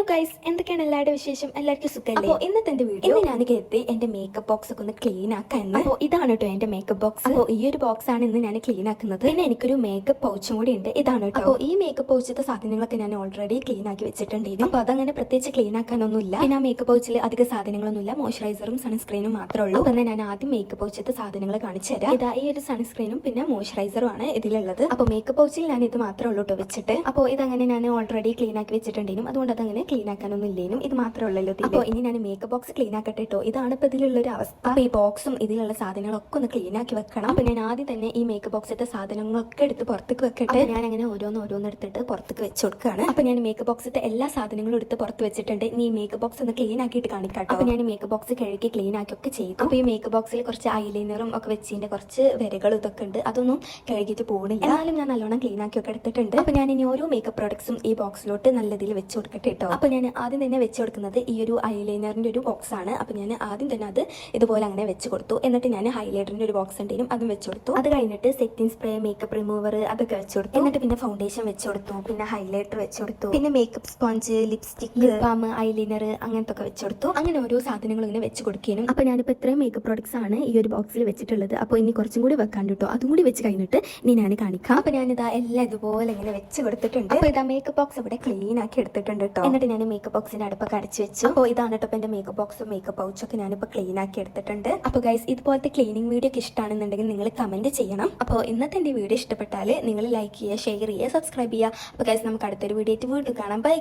Guys, എന്തൊക്കെയാണ് എല്ലാവരുടെ വിശേഷം? എല്ലാവർക്കും സുഖമല്ലേ? അപ്പോൾ ഇന്നത്തെ എന്റെ വീഡിയോ ഞാൻ കരുതി എന്റെ മേക്കപ്പ് ബോക്സ് ഒക്കെ ഒന്ന് ക്ലീൻ ആക്കാൻ. അപ്പോൾ ഇതാണ് കേട്ടോ എന്റെ മേക്കപ്പ് ബോക്സ്. അപ്പോൾ ഈ ഒരു ബോക്സ് ആണ് ഇന്ന് ഞാൻ ക്ലീൻ ആക്കുന്നത്. പിന്നെ എനിക്കൊരു മേക്കപ്പ് പൗച്ചും കൂടി ഉണ്ട്. ഇതാണ് കേട്ടോ. അപ്പോൾ ഈ മേക്കപ്പ് പൗച്ചത്തെ സാധനങ്ങളൊക്കെ ഞാൻ ഓൾറെഡി ക്ലീൻ ആക്കി വെച്ചിട്ടുണ്ടായിരുന്നു. അപ്പോൾ അതങ്ങനെ പ്രത്യേകിച്ച് ക്ലീൻ ആക്കാനൊന്നുമില്ല. പിന്നെ ആ മേക്കപ്പ് പൗച്ചിൽ അധിക സാധനങ്ങളൊന്നുമില്ല, മോയ്സ്ചറൈസറും സൺസ്ക്രീനും മാത്രമേ ഉള്ളൂ. അപ്പോൾ ഞാൻ ആദ്യം മേക്കപ്പ് പൗച്ചത്തെ സാധനങ്ങൾ കാണിച്ചു തരാം. ഇതാ ഈ ഒരു സൺസ്ക്രീനും പിന്നെ മോയ്സ്ചറൈസറും ആണ് ഇതിലുള്ളത്. അപ്പോൾ മേക്കപ്പ് പൗച്ചിൽ ഞാൻ ഇത് മാത്രമേ ഉള്ളൂ കേട്ടോ വെച്ചിട്ട്. അപ്പോൾ ഇതങ്ങനെ ഞാൻ ഓൾറെഡി ക്ലീൻ ആക്കി വെച്ചിട്ടുണ്ടെങ്കിലും അതുകൊണ്ട് അതങ്ങനെ ക്ലീൻ ആക്കാനൊന്നും ഇല്ലേനും. ഇത് മാത്രമേ ഉള്ളല്ലോ. അപ്പോൾ ഇനി ഞാൻ മേക്കപ്പ് ബോക്സ് ക്ലീൻ ആക്കട്ടെ കേട്ടോ. ഇതാണ് ഇപ്പൊ ഇതിലുള്ള ഒരു അവസ്ഥ. അപ്പൊ ഈ ബോക്സും ഇതിലുള്ള സാധനങ്ങളൊക്കെ ഒന്ന് ക്ലീൻ ആക്കി വെക്കണം. അപ്പൊ ഞാൻ ആദ്യം തന്നെ ഈ മേക്കപ്പ് ബോക്സിന്റെ സാധനങ്ങളൊക്കെ എടുത്ത് പുറത്തേക്ക് വെക്കട്ടെ. ഞാൻ അങ്ങനെ ഓരോന്ന് എടുത്തിട്ട് പുറത്തേക്ക് വെച്ച് കൊടുക്കുകയാണ്. അപ്പൊ ഞാൻ മേക്കപ്പ് ബോക്സിന്റെ എല്ലാ സാധനങ്ങളും എടുത്ത് പുറത്ത് വെച്ചിട്ടുണ്ട്. ഇനി ഈ മേക്കപ്പ് ബോക്സ് ഒന്ന് ക്ലീൻ ആക്കിയിട്ട് കാണിക്കാട്ടോ. അപ്പൊ ഞാൻ മേക്കപ്പ് ബോക്സ് കഴുകി ക്ലീൻ ആക്കി ഒക്കെ ചെയ്തു. അപ്പൊ ഈ മേക്കപ്പ് ബോക്സിൽ കുറച്ച് ഐലൈനറും ഒക്കെ വെച്ചതിന്റെ കുറച്ച് വരകളും ഇതൊക്കെ ഉണ്ട്. അതൊന്നും കഴുകിയിട്ട് പോകണില്ല. എന്നാലും ഞാൻ നല്ലോണം ക്ലീൻ ആക്കി ഒക്കെ എടുത്തിട്ടുണ്ട്. അപ്പൊ ഞാൻ ഇനി ഓരോ മേക്കപ്പ് പ്രോഡക്ട്സും ഈ ബോക്സിലോട്ട് നല്ലതിൽ വെച്ച് കൊടുക്കട്ടെ കേട്ടോ. അപ്പൊ ഞാൻ ആദ്യം തന്നെ വെച്ച് കൊടുക്കുന്നത് ഈ ഒരു ഐലൈനറിന്റെ ഒരു ബോക്സ് ആണ്. അപ്പൊ ഞാൻ ആദ്യം തന്നെ അത് ഇതുപോലെ അങ്ങനെ വെച്ച് കൊടുത്തു. എന്നിട്ട് ഞാൻ ഹൈലൈറ്ററിന്റെ ഒരു ബോക്സ് ഉണ്ടെങ്കിലും അതും വെച്ച് കൊടുത്തു. അത് കഴിഞ്ഞിട്ട് സെറ്റിംഗ് സ്പ്രേ, മേക്കപ്പ് റിമൂവർ അതൊക്കെ വെച്ച് കൊടുത്തു. എന്നിട്ട് പിന്നെ ഫൗണ്ടേഷൻ വെച്ച് കൊടുത്തു, പിന്നെ ഹൈലൈറ്റർ വെച്ച് കൊടുത്തു, പിന്നെ makeup sponge, lipstick, lip balm, eyeliner അങ്ങനത്തെ ഒക്കെ വെച്ച് കൊടുത്തു. അങ്ങനെ ഓരോ സാധനങ്ങളും ഇങ്ങനെ വെച്ച് കൊടുക്കാനും. അപ്പൊ ഞാനിപ്പോ ഇത്രയും മേക്കപ്പ് പ്രോഡക്ട്സ് ആണ് ഈ ഒരു ബോക്സിൽ വെച്ചിട്ടുള്ളത്. അപ്പൊ ഇനി കുറച്ചും കൂടി വെക്കാൻ കിട്ടോ. അതും കൂടി വെച്ച് കഴിഞ്ഞിട്ട് ഇനി ഞാൻ കാണിക്കാം. അപ്പൊ ഞാനിതാ എല്ലാം ഇതുപോലെ ഇങ്ങനെ വെച്ച് കൊടുത്തിട്ടുണ്ട്. അപ്പൊ ഇതാ മേക്കപ്പ് ബോക്സ് ഇവിടെ ക്ലീൻ ആക്കി എടുത്തിട്ടുണ്ട് കേട്ടോ. എന്നിട്ട് ഞാൻ മേക്കപ്പ് ബോക്സിന്റെ അടുപ്പൊക്കെ അടച്ചു വെച്ചു. അപ്പോൾ ഇതാണ് കേട്ടോ എന്റെ മേക്കപ്പ് ബോക്സും മേക്കപ്പ് പൗച്ചൊക്കെ ഞാനിപ്പോൾ ക്ലീൻ ആക്കി എടുത്തിട്ടുണ്ട്. അപ്പോൾ ഗൈസ്, ഇതുപോലത്തെ ക്ലീനിങ് വീഡിയോ ഒക്കെ ഇഷ്ടമാണെന്നുണ്ടെങ്കിൽ നിങ്ങൾ കമന്റ് ചെയ്യണം. അപ്പോൾ ഇന്നത്തെ എന്റെ വീഡിയോ ഇഷ്ടപ്പെട്ടാൽ നിങ്ങൾ ലൈക്ക് ചെയ്യുക, ഷെയർ ചെയ്യുക, സബ്സ്ക്രൈബ് ചെയ്യുക. അപ്പോൾ ഗൈസ്, നമുക്ക് അടുത്തൊരു വീഡിയോ ആയിട്ട് വീണ്ടും കാണാം. ബൈ.